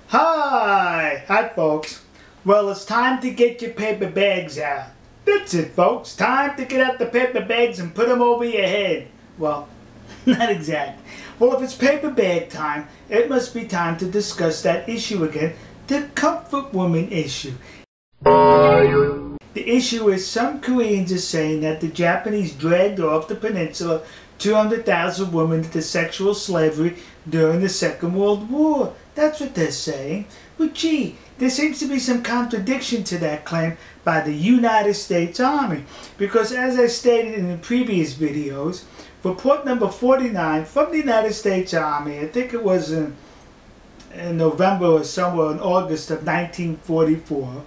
Hi folks. Well, it's time to get your paper bags out. That's it folks, time to get out the paper bags and put them over your head. Well, not exactly. Well, if it's paper bag time, it must be time to discuss that issue again, the comfort woman issue. The issue is some Koreans are saying that the Japanese dragged off the peninsula 200,000 women into sexual slavery during the Second World War. That's what they're saying. But gee, there seems to be some contradiction to that claim by the United States Army. Because as I stated in the previous videos, report number 49 from the United States Army, I think it was in November or somewhere in August of 1944,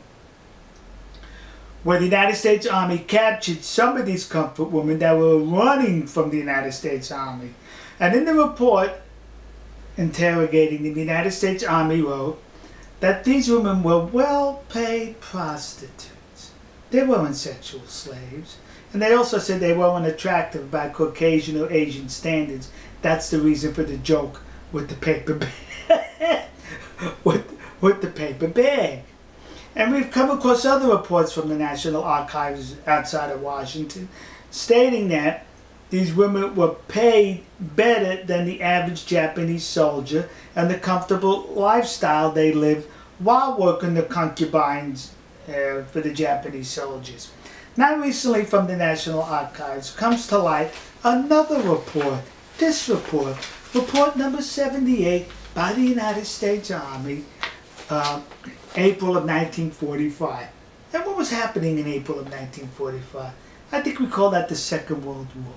where the United States Army captured some of these comfort women that were running from the United States Army. And in the report, interrogating, the United States Army wrote that these women were well-paid prostitutes. They weren't sexual slaves. And they also said they weren't attractive by Caucasian or Asian standards. That's the reason for the joke with the paper bag. with the paper bag. And we've come across other reports from the National Archives outside of Washington stating that these women were paid better than the average Japanese soldier and the comfortable lifestyle they lived while working the concubines for the Japanese soldiers. Now recently from the National Archives comes to light another report. This report, report number 78 by the United States Army, April of 1945. And what was happening in April of 1945? I think we call that the Second World War.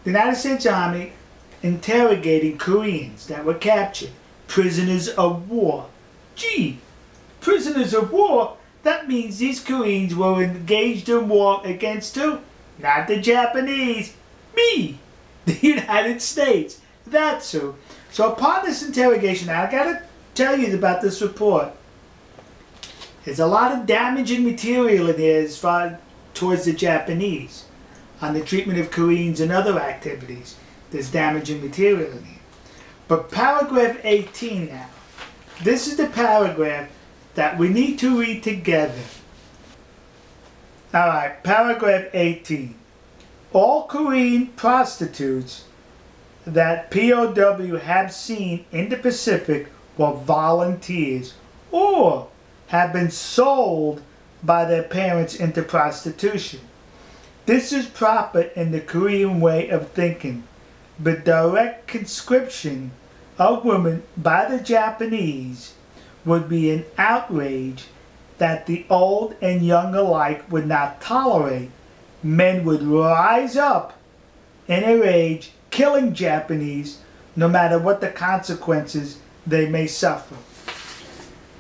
The United States Army interrogating Koreans that were captured, prisoners of war. Gee, prisoners of war? That means these Koreans were engaged in war against who? Not the Japanese. Me, the United States. That's who. So upon this interrogation, now I gotta tell you about this report. There's a lot of damaging material in here as far towards the Japanese on the treatment of Koreans and other activities. There's damaging material in here. But paragraph 18 now. This is the paragraph that we need to read together. Alright, paragraph 18. All Korean prostitutes that POW have seen in the Pacific were volunteers or have been sold by their parents into prostitution. This is proper in the Korean way of thinking, but direct conscription of women by the Japanese would be an outrage that the old and young alike would not tolerate. Men would rise up in a rage, killing Japanese, no matter what the consequences they may suffer.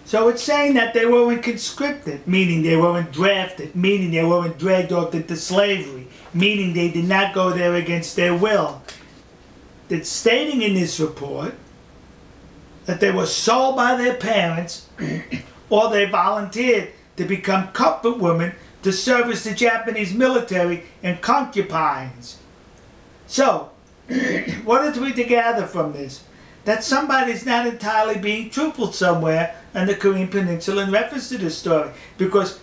So it's saying that they weren't conscripted, meaning they weren't drafted, meaning they weren't dragged off into slavery, meaning they did not go there against their will. It's stating in this report that they were sold by their parents or they volunteered to become comfort women to service the Japanese military and concubines. So, what did we gather from this? That somebody's not entirely being truthful somewhere on the Korean Peninsula in reference to this story. Because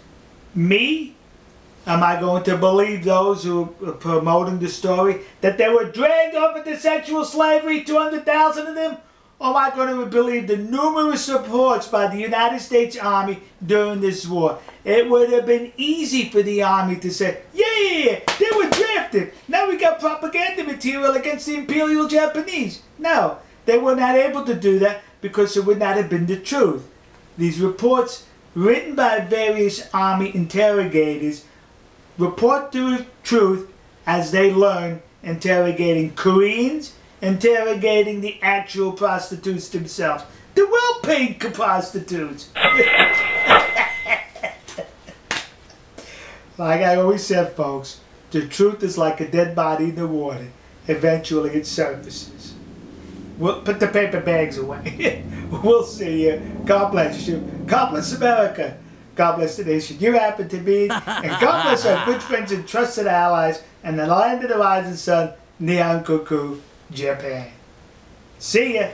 me, am I going to believe those who are promoting the story that they were dragged off into sexual slavery, 200,000 of them? Or am I going to believe the numerous reports by the United States Army during this war? It would have been easy for the Army to say, yeah, they were drafted. Now we got propaganda material against the Imperial Japanese. No, they were not able to do that because it would not have been the truth. These reports, written by various Army interrogators, report the truth as they learn, interrogating Koreans, interrogating the actual prostitutes themselves. The well-paid prostitutes. Like I always said, folks, the truth is like a dead body in the water. Eventually it surfaces. We'll put the paper bags away. We'll see you. God bless you. God bless America. God bless the nation you happen to be. And God bless our good friends and trusted allies and the land of the rising sun, Nihon-koku, Japan. See ya.